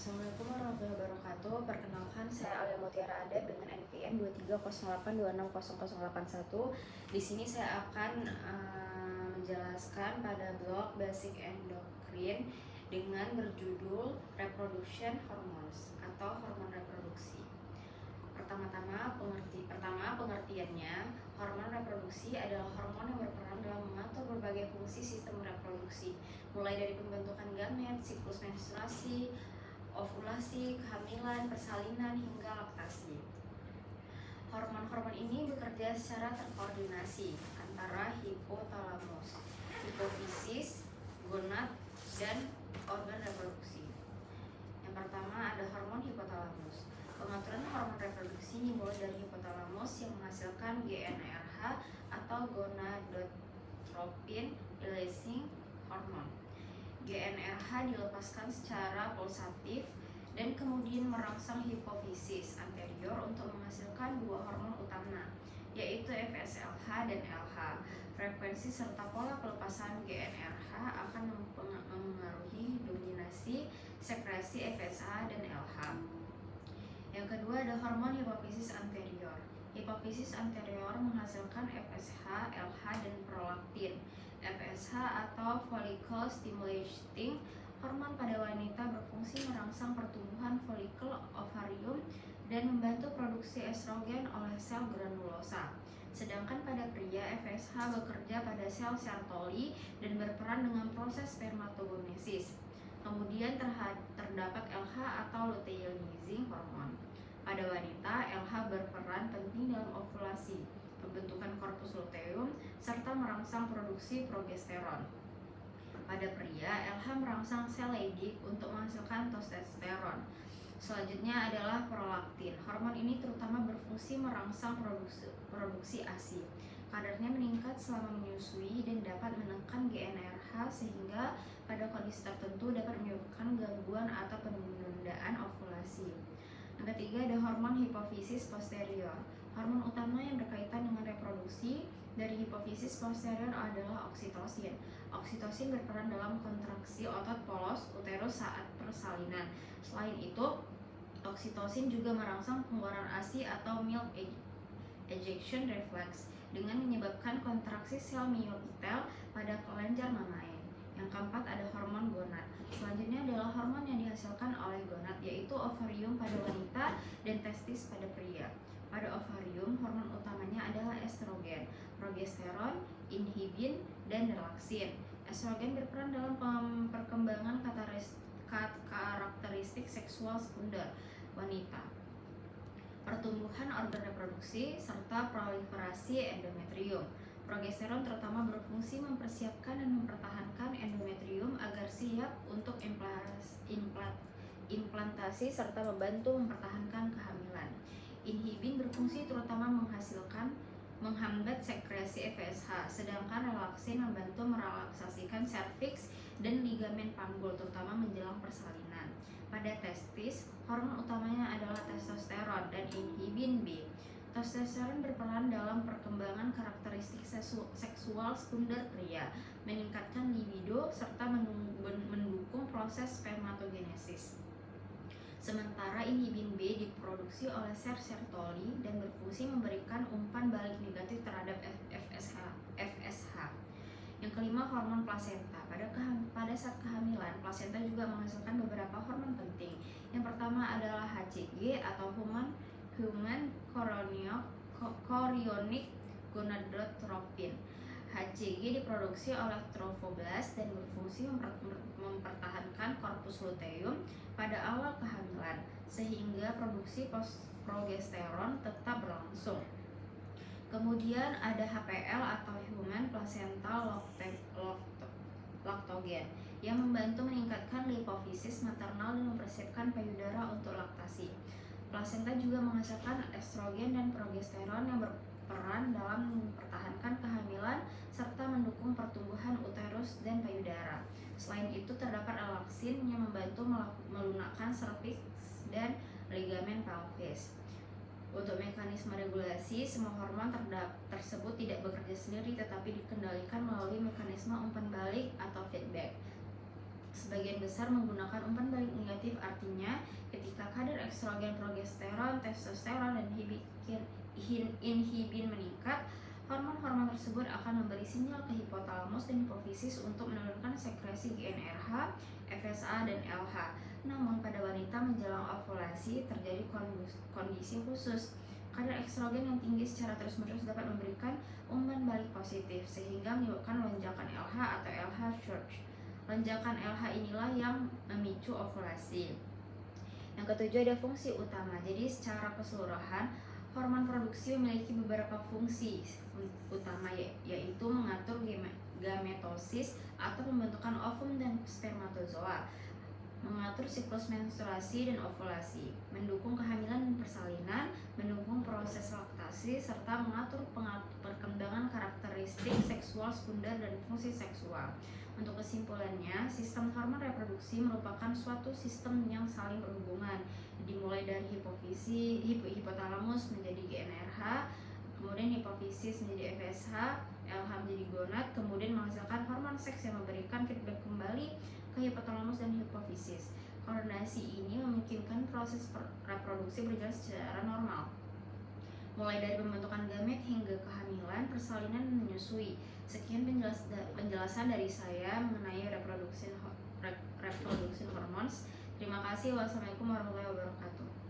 Assalamualaikum warahmatullahi wabarakatuh. Perkenalkan, saya Alia Mutiara Adab dengan NPM 23082600081. Di sini saya akan menjelaskan pada blog Basic Endocrine dengan berjudul Reproduction Hormones atau hormon reproduksi. Pertama pengertiannya, hormon reproduksi adalah hormon yang berperan dalam mengatur berbagai fungsi sistem reproduksi, mulai dari pembentukan gamet, siklus menstruasi, ovulasi, kehamilan, persalinan, hingga laktasi. Hormon-hormon ini bekerja secara terkoordinasi antara hipotalamus, hipofisis, gonad, dan organ reproduksi. Yang pertama ada hormon hipotalamus. Pengaturan hormon reproduksi dimulai dari hipotalamus yang menghasilkan GnRH atau gonadotropin releasing hormone. GnRH dilepaskan secara pulsatif dan kemudian merangsang hipofisis anterior untuk menghasilkan dua hormon utama, yaitu FSLH dan LH. Frekuensi serta pola pelepasan GnRH akan mempengaruhi dominasi sekresi FSH dan LH. Yang kedua ada hormon hipofisis anterior. Hipofisis anterior menghasilkan FSH, LH, dan prolaktin. FSH atau follicle stimulating hormon pada wanita berfungsi merangsang pertumbuhan folikel ovarium dan membantu produksi estrogen oleh sel granulosa. Sedangkan pada pria, FSH bekerja pada sel Sertoli dan berperan dengan proses spermatogenesis. Kemudian terdapat LH atau luteinizing hormon. Pada wanita, LH berperan penting dalam ovulasi, pembentukan korpus luteum, serta merangsang produksi progesteron. Pada pria, LH merangsang sel Leydig untuk menghasilkan testosteron. Selanjutnya adalah prolaktin. Hormon ini terutama berfungsi merangsang produksi ASI. Kadarnya meningkat selama menyusui dan dapat menekan GnRH sehingga pada kondisi tertentu dapat menyebabkan gangguan atau penundaan ovulasi. Yang ketiga ada hormon hipofisis posterior. Hormon utama yang berkaitan dengan reproduksi dari hipofisis posterior adalah oksitosin. Oksitosin berperan dalam kontraksi otot polos uterus saat persalinan. Selain itu, oksitosin juga merangsang pengeluaran ASI atau milk ejection reflex dengan menyebabkan kontraksi sel miopitel pada kelenjar mamae. Yang keempat ada hormon gonad. Selanjutnya adalah hormon yang dihasilkan oleh gonad, yaitu ovarium pada wanita dan testis pada pria. Pada ovarium, hormon utamanya adalah estrogen, progesteron, inhibin, dan relaksin. Estrogen berperan dalam perkembangan karakteristik seksual sekunder wanita, pertumbuhan organ reproduksi, serta proliferasi endometrium. Progesteron terutama berfungsi mempersiapkan dan mempertahankan endometrium agar siap untuk implantasi serta membantu mempertahankan kehamilan. Inhibin berfungsi terutama menghambat sekresi FSH, sedangkan relaksin membantu merelaksasikan serviks dan ligamen panggul terutama menjelang persalinan. Pada testis, hormon utamanya adalah testosteron dan inhibin B. Testosteron berperan dalam perkembangan karakteristik seksual sekunder pria, meningkatkan libido serta mendukung proses spermatogenesis. Sementara inhibin B diproduksi oleh sel Sertoli dan berfungsi memberikan umpan balik negatif terhadap FSH. Yang kelima, hormon plasenta. Pada saat kehamilan, plasenta juga menghasilkan beberapa hormon penting. Yang pertama adalah HCG atau human chorionic gonadotropin. HCG diproduksi oleh trofoblast dan berfungsi mempertahankan korpus luteum pada awal kehamilan, sehingga produksi progesteron tetap berlangsung. Kemudian ada HPL atau human placental lactogen yang membantu meningkatkan lipofisis maternal dan mempersiapkan payudara untuk laktasi. Plasenta juga menghasilkan estrogen dan progesteron yang berperan dalam mempertahankan kehamilan serta mendukung pertumbuhan uterus dan payudara. Selain itu terdapat relaksin yang membantu melunakkan serviks dan ligamen pelvis. Untuk mekanisme regulasi, semua hormon tersebut tidak bekerja sendiri tetapi dikendalikan melalui mekanisme umpan balik atau feedback. Sebagian besar menggunakan umpan balik negatif, artinya estrogen, progesteron, testosteron, dan inhibin meningkat, hormon-hormon tersebut akan memberi sinyal ke hipotalamus dan hipofisis untuk menurunkan sekresi GnRH, FSH, dan LH. Namun pada wanita menjelang ovulasi terjadi kondisi khusus. Kadar estrogen yang tinggi secara terus-menerus dapat memberikan umpan balik positif sehingga menyebabkan lonjakan LH atau LH surge. Lonjakan LH inilah yang memicu ovulasi. Yang ketujuh ada fungsi utama. Jadi secara keseluruhan hormon produksi memiliki beberapa fungsi utama, yaitu mengatur gametosis atau pembentukan ovum dan spermatozoa, mengatur siklus menstruasi dan ovulasi, mendukung kehamilan dan persalinan, mendukung proses laktasi, serta mengatur perkembangan karakteristik seksual sekunder dan fungsi seksual. Untuk kesimpulannya, sistem hormon reproduksi merupakan suatu sistem yang saling berhubungan, dimulai dari hipotalamus menjadi GnRH, kemudian hipofisis menjadi FSH, LH menjadi gonad, kemudian menghasilkan hormon seks yang memberikan feedback kembali ke hipotalamus dan hipofisis. Koordinasi ini memungkinkan proses reproduksi berjalan secara normal, mulai dari pembentukan gamet hingga kehamilan, persalinan, dan menyusui. Sekian penjelasan dari saya mengenai reproduksi hormon. Terima kasih. Wassalamualaikum warahmatullahi wabarakatuh.